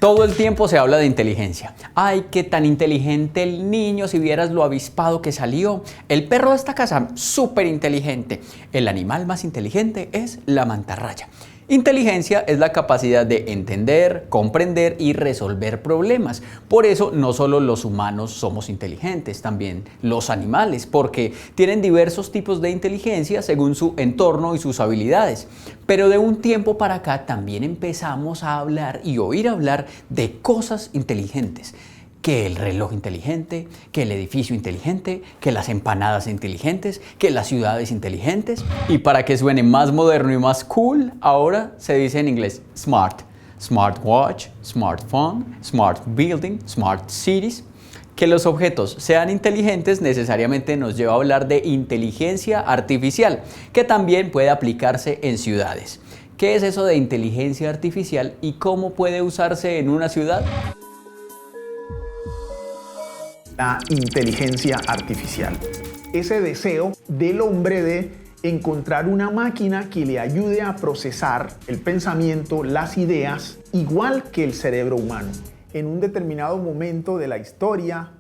Todo el tiempo se habla de inteligencia. Ay, qué tan inteligente el niño, si vieras lo avispado que salió. El perro de esta casa, súper inteligente. El animal más inteligente es la mantarraya. Inteligencia es la capacidad de entender, comprender y resolver problemas. Por eso no solo los humanos somos inteligentes, también los animales, porque tienen diversos tipos de inteligencia según su entorno y sus habilidades. Pero de un tiempo para acá también empezamos a hablar y oír hablar de cosas inteligentes. Que el reloj inteligente, que el edificio inteligente, que las empanadas inteligentes, que las ciudades inteligentes. Y para que suene más moderno y más cool, ahora se dice en inglés smart. Smartwatch, smartphone, smart building, smart cities. Que los objetos sean inteligentes necesariamente nos lleva a hablar de inteligencia artificial, que también puede aplicarse en ciudades. ¿Qué es eso de inteligencia artificial y cómo puede usarse en una ciudad? La inteligencia artificial. Ese deseo del hombre de encontrar una máquina que le ayude a procesar el pensamiento, las ideas, igual que el cerebro humano. En un determinado momento de la historia,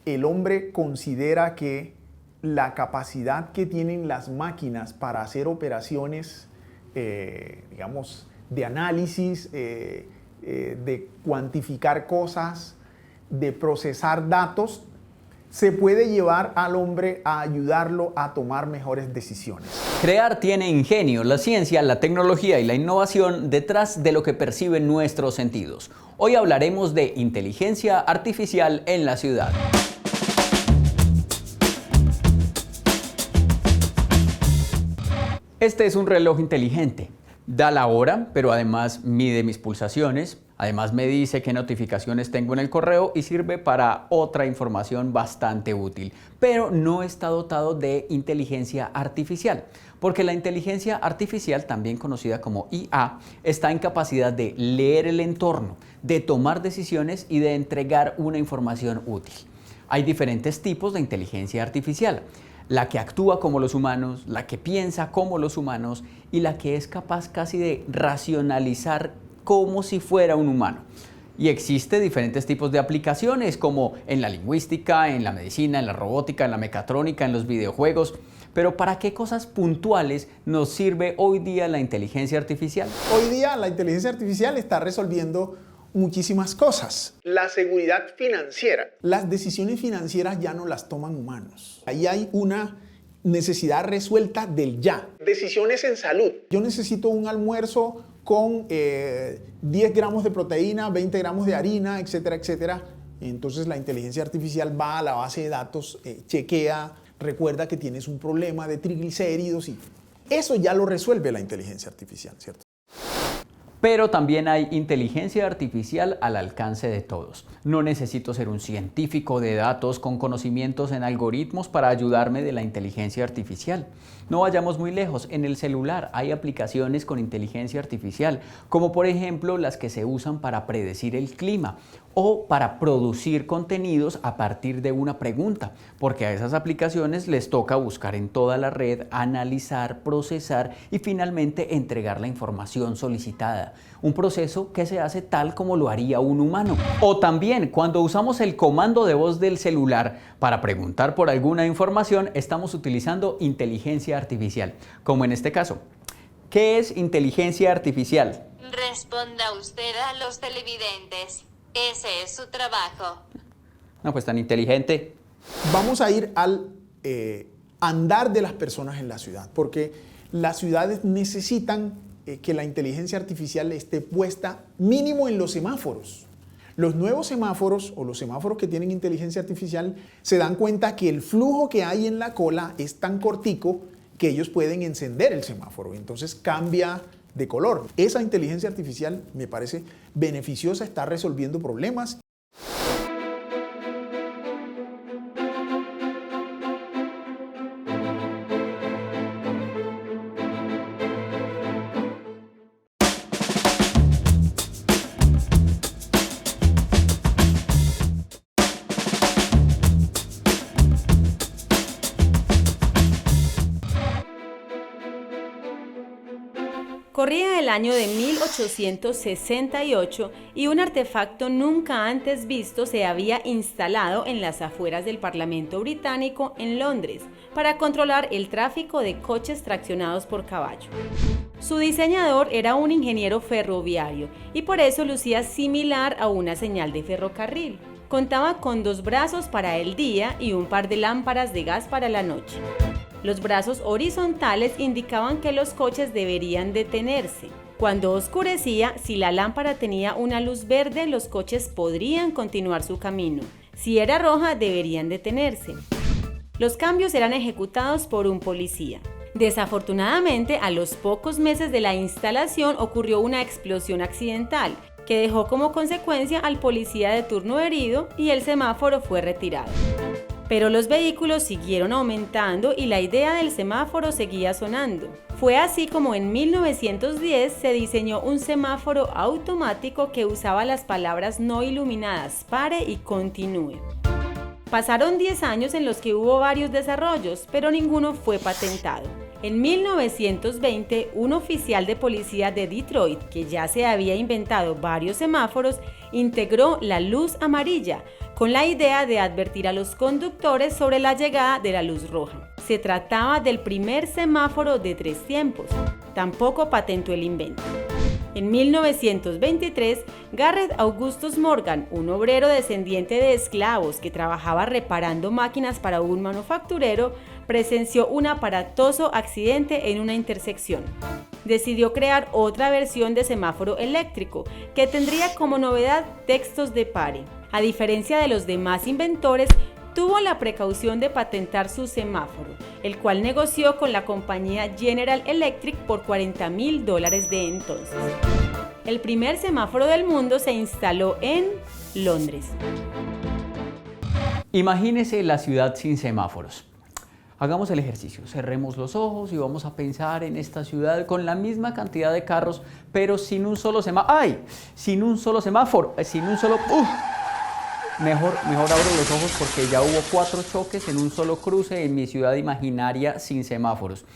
el hombre considera que la capacidad que tienen las máquinas para hacer operaciones, digamos, de análisis, de cuantificar cosas, de procesar datos, se puede llevar al hombre a ayudarlo a tomar mejores decisiones. Crear tiene ingenio, la ciencia, la tecnología y la innovación detrás de lo que perciben nuestros sentidos. Hoy hablaremos de inteligencia artificial en la ciudad. Este es un reloj inteligente. Da la hora, pero además mide mis pulsaciones. Además me dice qué notificaciones tengo en el correo y sirve para otra información bastante útil. Pero no está dotado de inteligencia artificial, porque la inteligencia artificial, también conocida como IA, está en capacidad de leer el entorno, de tomar decisiones y de entregar una información útil. Hay diferentes tipos de inteligencia artificial. La que actúa como los humanos, la que piensa como los humanos y la que es capaz casi de racionalizar como si fuera un humano. Y existen diferentes tipos de aplicaciones como en la lingüística, en la medicina, en la robótica, en la mecatrónica, en los videojuegos. Pero ¿para qué cosas puntuales nos sirve hoy día la inteligencia artificial? Hoy día la inteligencia artificial está resolviendo muchísimas cosas. La seguridad financiera. Las decisiones financieras ya no las toman humanos. Ahí hay una necesidad resuelta del ya. Decisiones en salud. Yo necesito un almuerzo con 10 gramos de proteína, 20 gramos de harina, etcétera, etcétera. Entonces la inteligencia artificial va a la base de datos, chequea, recuerda que tienes un problema de triglicéridos y eso ya lo resuelve la inteligencia artificial, ¿cierto? Pero también hay inteligencia artificial al alcance de todos. No necesito ser un científico de datos con conocimientos en algoritmos para ayudarme de la inteligencia artificial. No vayamos muy lejos, en el celular hay aplicaciones con inteligencia artificial, como por ejemplo las que se usan para predecir el clima o para producir contenidos a partir de una pregunta, porque a esas aplicaciones les toca buscar en toda la red, analizar, procesar y finalmente entregar la información solicitada. Un proceso que se hace tal como lo haría un humano. O también cuando usamos el comando de voz del celular para preguntar por alguna información, estamos utilizando inteligencia artificial, como en este caso. ¿Qué es inteligencia artificial? Responda usted a los televidentes. Ese es su trabajo. No, pues tan inteligente. Vamos a ir al andar de las personas en la ciudad, porque las ciudades necesitan que la inteligencia artificial esté puesta mínimo en los semáforos. Los nuevos semáforos o los semáforos que tienen inteligencia artificial se dan cuenta que el flujo que hay en la cola es tan cortico que ellos pueden encender el semáforo. Entonces cambia de color. Esa inteligencia artificial me parece beneficiosa, está resolviendo problemas. Corría el año de 1868 y un artefacto nunca antes visto se había instalado en las afueras del Parlamento británico en Londres para controlar el tráfico de coches traccionados por caballo. Su diseñador era un ingeniero ferroviario y por eso lucía similar a una señal de ferrocarril. Contaba con 2 brazos para el día y un par de lámparas de gas para la noche. Los brazos horizontales indicaban que los coches deberían detenerse. Cuando oscurecía, si la lámpara tenía una luz verde, los coches podrían continuar su camino. Si era roja, deberían detenerse. Los cambios eran ejecutados por un policía. Desafortunadamente, a los pocos meses de la instalación ocurrió una explosión accidental que dejó como consecuencia al policía de turno herido y el semáforo fue retirado. Pero los vehículos siguieron aumentando y la idea del semáforo seguía sonando. Fue así como en 1910 se diseñó un semáforo automático que usaba las palabras no iluminadas pare y continúe. Pasaron 10 años en los que hubo varios desarrollos, pero ninguno fue patentado. En 1920, un oficial de policía de Detroit, que ya se había inventado varios semáforos, integró la luz amarilla, con la idea de advertir a los conductores sobre la llegada de la luz roja. Se trataba del primer semáforo de 3 tiempos. Tampoco patentó el invento. En 1923, Garrett Augustus Morgan, un obrero descendiente de esclavos que trabajaba reparando máquinas para un manufacturero, presenció un aparatoso accidente en una intersección. Decidió crear otra versión de semáforo eléctrico que tendría como novedad textos de pare. A diferencia de los demás inventores, tuvo la precaución de patentar su semáforo, el cual negoció con la compañía General Electric por $40,000 de entonces. El primer semáforo del mundo se instaló en Londres. Imagínese la ciudad sin semáforos. Hagamos el ejercicio, cerremos los ojos y vamos a pensar en esta ciudad con la misma cantidad de carros, pero sin un solo semáforo. ¡Ay! Sin un solo semáforo, sin un solo... Mejor abro los ojos porque ya hubo 4 choques en un solo cruce en mi ciudad imaginaria sin semáforos.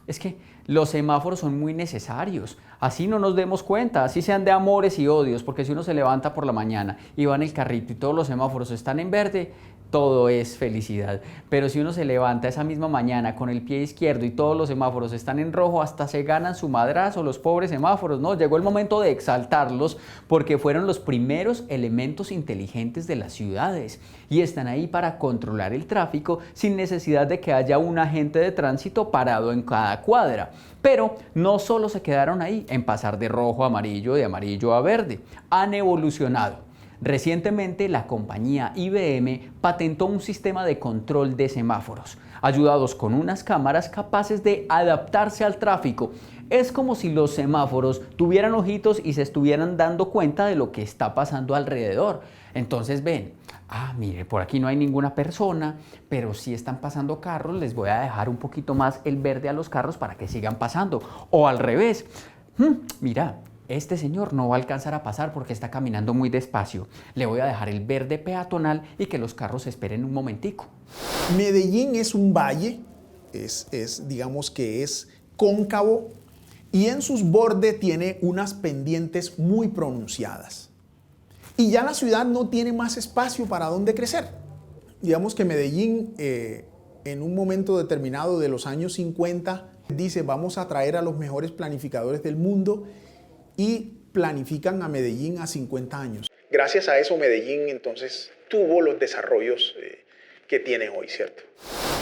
Es que los semáforos son muy necesarios, así no nos demos cuenta, así sean de amores y odios, porque si uno se levanta por la mañana y va en el carrito y todos los semáforos están en verde, todo es felicidad. Pero si uno se levanta esa misma mañana con el pie izquierdo y todos los semáforos están en rojo, hasta se ganan su madrazo los pobres semáforos, ¿no? Llegó el momento de exaltarlos porque fueron los primeros elementos inteligentes de las ciudades y están ahí para controlar el tráfico sin necesidad de que haya un agente de tránsito parado en cada cuadra. Pero no solo se quedaron ahí en pasar de rojo a amarillo, de amarillo a verde, han evolucionado. Recientemente, la compañía IBM patentó un sistema de control de semáforos, ayudados con unas cámaras capaces de adaptarse al tráfico. Es como si los semáforos tuvieran ojitos y se estuvieran dando cuenta de lo que está pasando alrededor. Entonces ven, mire, por aquí no hay ninguna persona, pero sí están pasando carros, les voy a dejar un poquito más el verde a los carros para que sigan pasando. O al revés, mira, este señor no va a alcanzar a pasar porque está caminando muy despacio. Le voy a dejar el verde peatonal y que los carros esperen un momentico. Medellín es un valle, digamos que es cóncavo y en sus bordes tiene unas pendientes muy pronunciadas. Y ya la ciudad no tiene más espacio para dónde crecer. Digamos que Medellín en un momento determinado de los años 50 dice vamos a traer a los mejores planificadores del mundo y planifican a Medellín a 50 años. Gracias a eso Medellín entonces tuvo los desarrollos que tiene hoy, ¿cierto?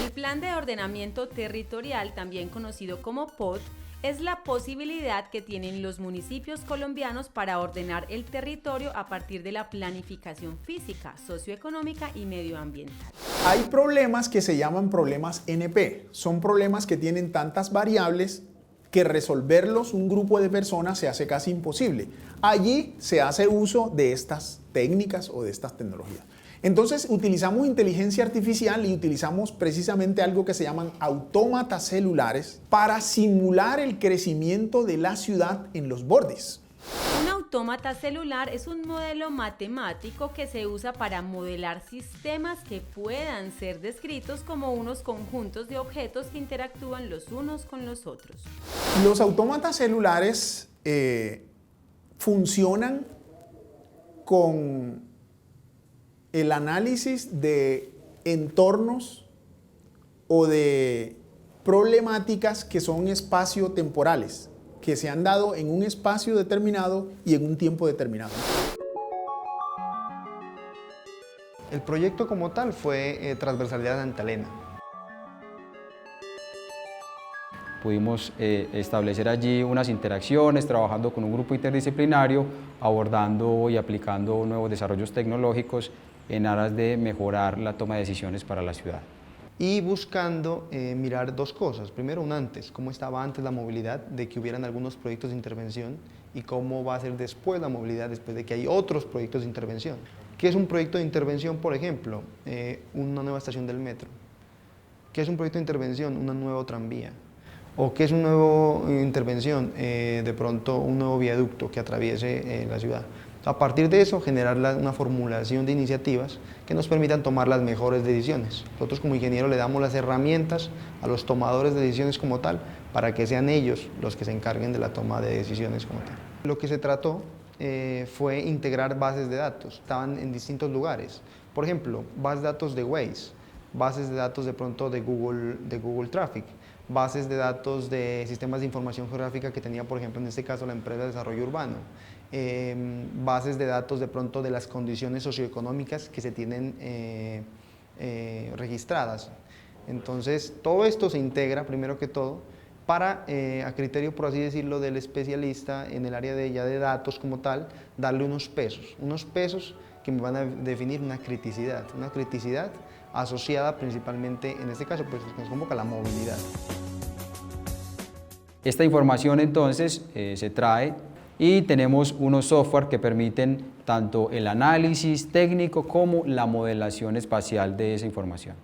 El Plan de Ordenamiento Territorial, también conocido como POT, es la posibilidad que tienen los municipios colombianos para ordenar el territorio a partir de la planificación física, socioeconómica y medioambiental. Hay problemas que se llaman problemas NP. Son problemas que tienen tantas variables que resolverlos un grupo de personas se hace casi imposible. Allí se hace uso de estas técnicas o de estas tecnologías. Entonces utilizamos inteligencia artificial y utilizamos precisamente algo que se llaman autómatas celulares para simular el crecimiento de la ciudad en los bordes. Un autómata celular es un modelo matemático que se usa para modelar sistemas que puedan ser descritos como unos conjuntos de objetos que interactúan los unos con los otros. Los autómatas celulares funcionan con el análisis de entornos o de problemáticas que son espaciotemporales, que se han dado en un espacio determinado y en un tiempo determinado. El proyecto como tal fue Transversalidad de Santa Elena. Pudimos establecer allí unas interacciones, trabajando con un grupo interdisciplinario, abordando y aplicando nuevos desarrollos tecnológicos en aras de mejorar la toma de decisiones para la ciudad. Y buscando mirar dos cosas. Primero, un antes, cómo estaba antes la movilidad, de que hubieran algunos proyectos de intervención, y cómo va a ser después la movilidad, después de que hay otros proyectos de intervención. ¿Qué es un proyecto de intervención? Por ejemplo, una nueva estación del metro. ¿Qué es un proyecto de intervención? Una nueva tranvía. ¿O qué es una nueva intervención? De pronto un nuevo viaducto que atraviese la ciudad. A partir de eso, generar una formulación de iniciativas que nos permitan tomar las mejores decisiones. Nosotros como ingenieros le damos las herramientas a los tomadores de decisiones como tal, para que sean ellos los que se encarguen de la toma de decisiones como tal. Lo que se trató fue integrar bases de datos. Estaban en distintos lugares. Por ejemplo, bases de datos de Waze, bases de datos de pronto de Google Traffic, bases de datos de sistemas de información geográfica que tenía, por ejemplo, en este caso la empresa de desarrollo urbano, bases de datos de pronto de las condiciones socioeconómicas que se tienen registradas. Entonces, todo esto se integra, primero que todo, para, a criterio, por así decirlo, del especialista en el área de datos como tal, darle unos pesos que me van a definir una criticidad asociada principalmente, en este caso, pues nos convoca la movilidad. Esta información entonces se trae y tenemos unos software que permiten tanto el análisis técnico como la modelación espacial de esa información.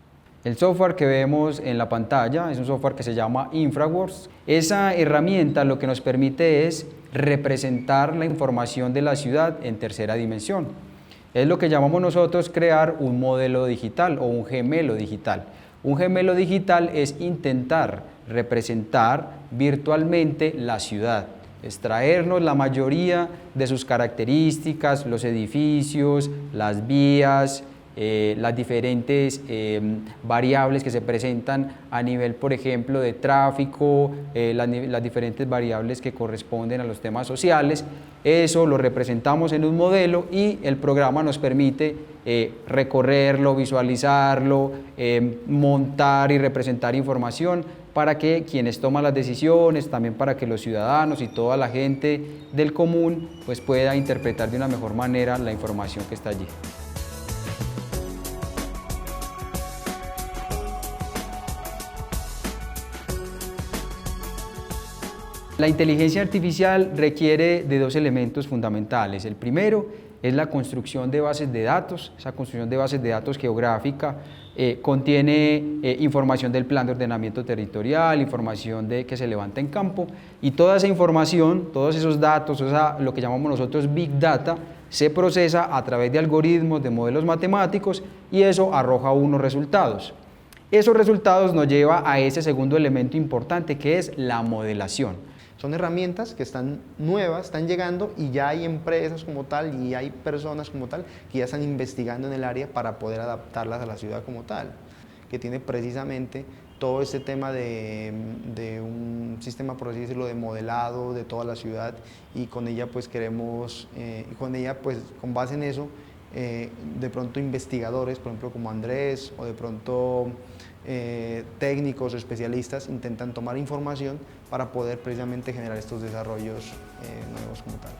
El software que vemos en la pantalla es un software que se llama InfraWorks. Esa herramienta lo que nos permite es representar la información de la ciudad en tercera dimensión. Es lo que llamamos nosotros crear un modelo digital o un gemelo digital. Un gemelo digital es intentar representar virtualmente la ciudad, extraernos la mayoría de sus características, los edificios, las vías, las diferentes variables que se presentan a nivel, por ejemplo, de tráfico, las diferentes variables que corresponden a los temas sociales. Eso lo representamos en un modelo y el programa nos permite recorrerlo, visualizarlo, montar y representar información para que quienes toman las decisiones, también para que los ciudadanos y toda la gente del común pues pueda interpretar de una mejor manera la información que está allí. La inteligencia artificial requiere de dos elementos fundamentales. El primero es la construcción de bases de datos. Esa construcción de bases de datos geográfica contiene información del plan de ordenamiento territorial, información que se levanta en campo, y toda esa información, todos esos datos, lo que llamamos nosotros Big Data, se procesa a través de algoritmos, de modelos matemáticos, y eso arroja unos resultados. Esos resultados nos lleva a ese segundo elemento importante, que es la modelación. Son herramientas que están nuevas, están llegando, y ya hay empresas como tal y hay personas como tal que ya están investigando en el área para poder adaptarlas a la ciudad como tal, que tiene precisamente todo este tema de un sistema, por así decirlo, de modelado de toda la ciudad, y con ella pues queremos, con base en eso, de pronto investigadores, por ejemplo como Andrés, o de pronto técnicos o especialistas intentan tomar información para poder precisamente generar estos desarrollos nuevos como tal.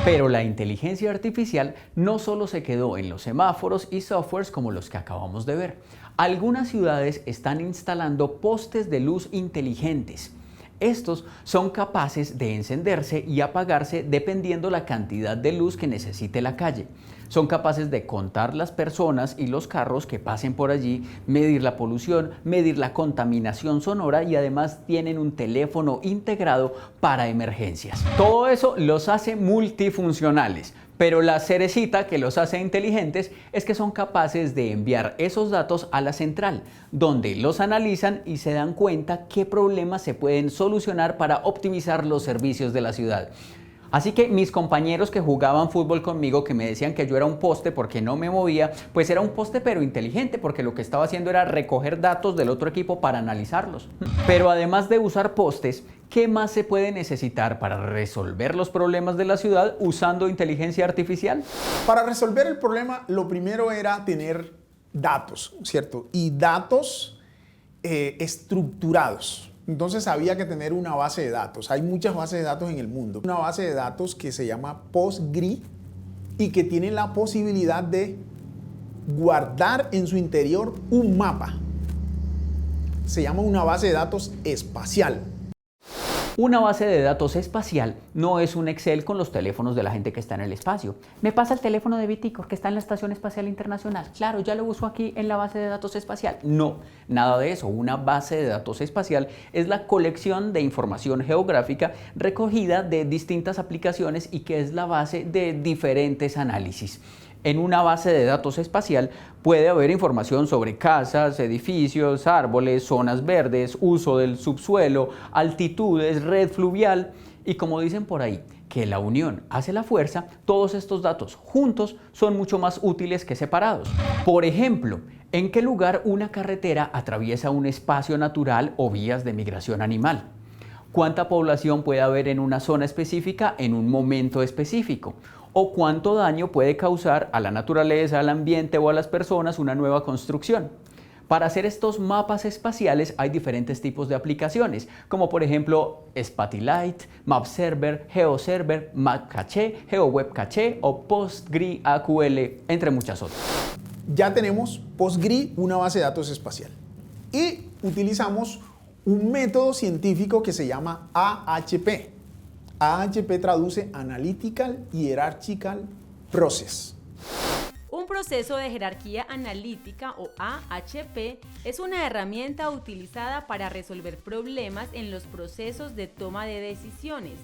Pero la inteligencia artificial no solo se quedó en los semáforos y softwares como los que acabamos de ver. Algunas ciudades están instalando postes de luz inteligentes. Estos son capaces de encenderse y apagarse dependiendo la cantidad de luz que necesite la calle. Son capaces de contar las personas y los carros que pasen por allí, medir la polución, medir la contaminación sonora y además tienen un teléfono integrado para emergencias. Todo eso los hace multifuncionales. Pero la cerecita que los hace inteligentes es que son capaces de enviar esos datos a la central, donde los analizan y se dan cuenta qué problemas se pueden solucionar para optimizar los servicios de la ciudad. Así que mis compañeros que jugaban fútbol conmigo, que me decían que yo era un poste porque no me movía, pues era un poste pero inteligente, porque lo que estaba haciendo era recoger datos del otro equipo para analizarlos. Pero además de usar postes, ¿qué más se puede necesitar para resolver los problemas de la ciudad usando inteligencia artificial? Para resolver el problema, lo primero era tener datos, ¿cierto? Y datos estructurados. Entonces había que tener una base de datos. Hay muchas bases de datos en el mundo. Una base de datos que se llama PostgRE y que tiene la posibilidad de guardar en su interior un mapa. Se llama una base de datos espacial. Una base de datos espacial no es un Excel con los teléfonos de la gente que está en el espacio. Me pasa el teléfono de Viticor que está en la Estación Espacial Internacional. Claro, ya lo uso aquí en la base de datos espacial. No, nada de eso. Una base de datos espacial es la colección de información geográfica recogida de distintas aplicaciones y que es la base de diferentes análisis. En una base de datos espacial puede haber información sobre casas, edificios, árboles, zonas verdes, uso del subsuelo, altitudes, red fluvial y como dicen por ahí, que la unión hace la fuerza, todos estos datos juntos son mucho más útiles que separados. Por ejemplo, ¿en qué lugar una carretera atraviesa un espacio natural o vías de migración animal? ¿Cuánta población puede haber en una zona específica en un momento específico? ¿O cuánto daño puede causar a la naturaleza, al ambiente o a las personas una nueva construcción? Para hacer estos mapas espaciales hay diferentes tipos de aplicaciones, como por ejemplo Spatellite, MapServer, GeoServer, MapCache, GeoWebCache o PostgRE AQL, entre muchas otras. Ya tenemos PostgRE, una base de datos espacial. Y utilizamos un método científico que se llama AHP. AHP traduce Analytical Hierarchical Process. Un proceso de jerarquía analítica o AHP es una herramienta utilizada para resolver problemas en los procesos de toma de decisiones.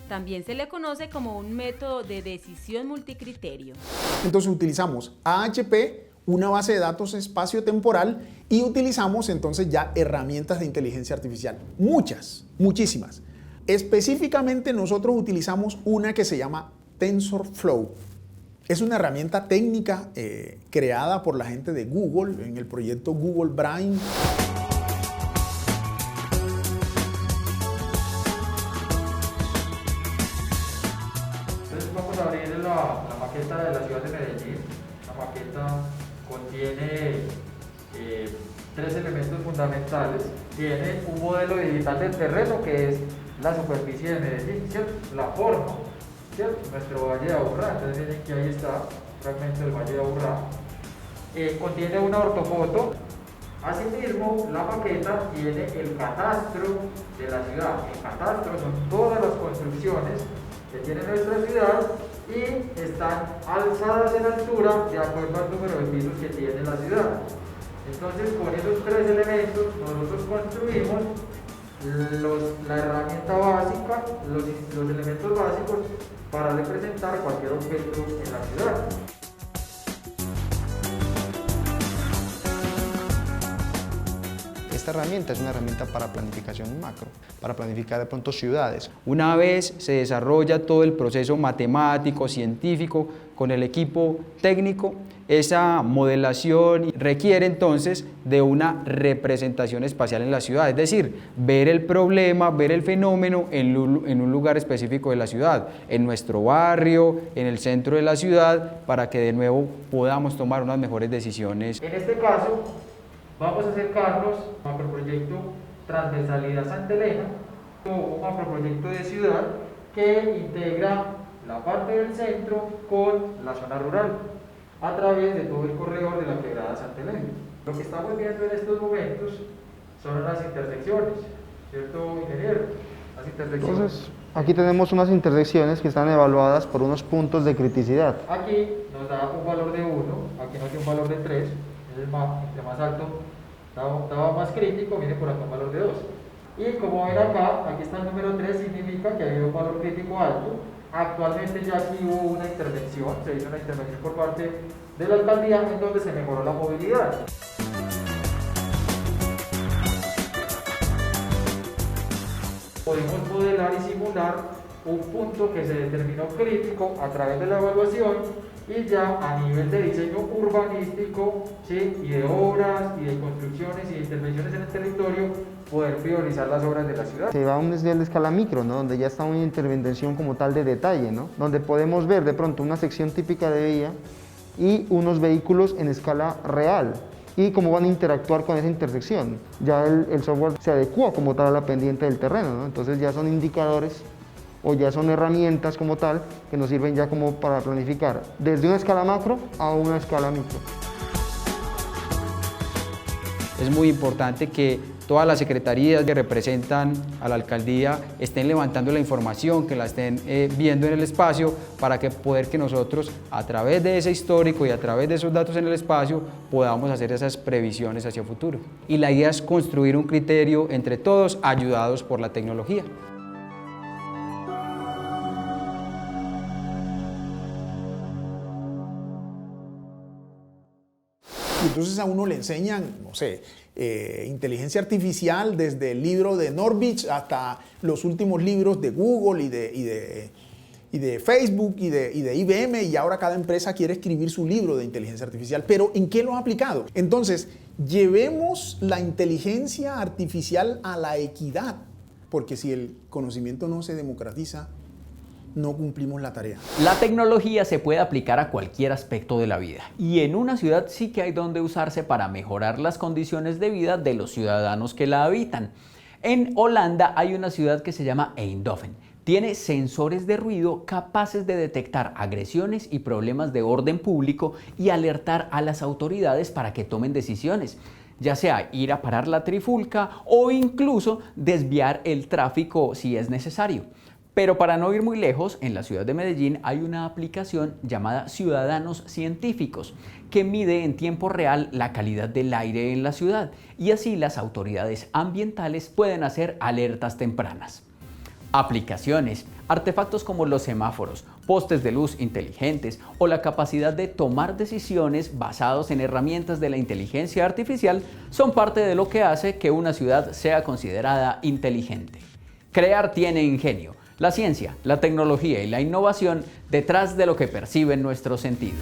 También se le conoce como un método de decisión multicriterio. Entonces utilizamos AHP, una base de datos espacio-temporal, y utilizamos entonces ya herramientas de inteligencia artificial. Muchísimas. Específicamente nosotros utilizamos una que se llama TensorFlow. Es una herramienta técnica creada por la gente de Google en el proyecto Google Brain. Entonces vamos a abrir la maqueta de la ciudad de Medellín. La maqueta contiene 3 elementos fundamentales. Tiene un modelo digital del terreno que es la superficie de Medellín, ¿cierto? La forma, ¿cierto? Nuestro Valle de Aburrá, entonces miren que ahí está, fragmento del Valle de Aburrá. Contiene una ortofoto. Asimismo, la maqueta tiene el catastro de la ciudad. El catastro son todas las construcciones que tiene nuestra ciudad y están alzadas en altura de acuerdo al número de pisos que tiene la ciudad. Entonces, con esos 3 elementos, nosotros construimos la herramienta básica, los elementos básicos para representar cualquier objeto en la ciudad. Esta herramienta es una herramienta para planificación macro, para planificar de pronto ciudades. Una vez se desarrolla todo el proceso matemático, científico, con el equipo técnico, esa modelación requiere entonces de una representación espacial en la ciudad, es decir, ver el problema, ver el fenómeno en un lugar específico de la ciudad, en nuestro barrio, en el centro de la ciudad, para que de nuevo podamos tomar unas mejores decisiones. En este caso, vamos a acercarnos al macroproyecto Transversalidad Santa Elena, un macroproyecto de ciudad que integra la parte del centro con la zona rural a través de todo el corredor de la quebrada Santa Elena. Lo que estamos viendo en estos momentos son las intersecciones. ¿cierto, ingeniero? Las intersecciones. Entonces, aquí tenemos unas intersecciones que están evaluadas por unos puntos de criticidad. Aquí nos da un valor de 1, aquí nos da un valor de 3, es entre más alto daba más crítico, viene por acá un valor de 2. Y como ven acá, aquí está el número 3, significa que ha habido un valor crítico alto. Actualmente ya aquí hubo una intervención, se hizo una intervención por parte de la alcaldía en donde se mejoró la movilidad. Podemos modelar y simular un punto que se determinó crítico a través de la evaluación y ya a nivel de diseño urbanístico, ¿sí? Y de obras y de construcciones y de intervenciones en el territorio, poder priorizar las obras de la ciudad. Se va a un nivel de escala micro, ¿no? Donde ya está una intervención como tal de detalle, ¿no? Donde podemos ver de pronto una sección típica de vía y unos vehículos en escala real y cómo van a interactuar con esa intersección. Ya el software se adecua como tal a la pendiente del terreno, ¿no? Entonces ya son indicadores o ya son herramientas como tal que nos sirven ya como para planificar desde una escala macro a una escala micro. Es muy importante que todas las secretarías que representan a la alcaldía estén levantando la información, que la estén viendo en el espacio para que poder que nosotros a través de ese histórico y a través de esos datos en el espacio podamos hacer esas previsiones hacia el futuro. Y la idea es construir un criterio entre todos ayudados por la tecnología. Y entonces a uno le enseñan, no sé, inteligencia artificial desde el libro de Norwich hasta los últimos libros de Google y de Facebook y de IBM, y ahora cada empresa quiere escribir su libro de inteligencia artificial. Pero ¿en qué lo ha aplicado? Entonces, llevemos la inteligencia artificial a la equidad, porque si el conocimiento no se democratiza, no cumplimos la tarea. La tecnología se puede aplicar a cualquier aspecto de la vida y en una ciudad sí que hay donde usarse para mejorar las condiciones de vida de los ciudadanos que la habitan. En Holanda hay una ciudad que se llama Eindhoven. Tiene sensores de ruido capaces de detectar agresiones y problemas de orden público y alertar a las autoridades para que tomen decisiones, ya sea ir a parar la trifulca o incluso desviar el tráfico si es necesario. Pero para no ir muy lejos, en la ciudad de Medellín hay una aplicación llamada Ciudadanos Científicos que mide en tiempo real la calidad del aire en la ciudad y así las autoridades ambientales pueden hacer alertas tempranas. Aplicaciones, artefactos como los semáforos, postes de luz inteligentes o la capacidad de tomar decisiones basados en herramientas de la inteligencia artificial son parte de lo que hace que una ciudad sea considerada inteligente. Crear tiene ingenio. La ciencia, la tecnología y la innovación detrás de lo que perciben nuestros sentidos.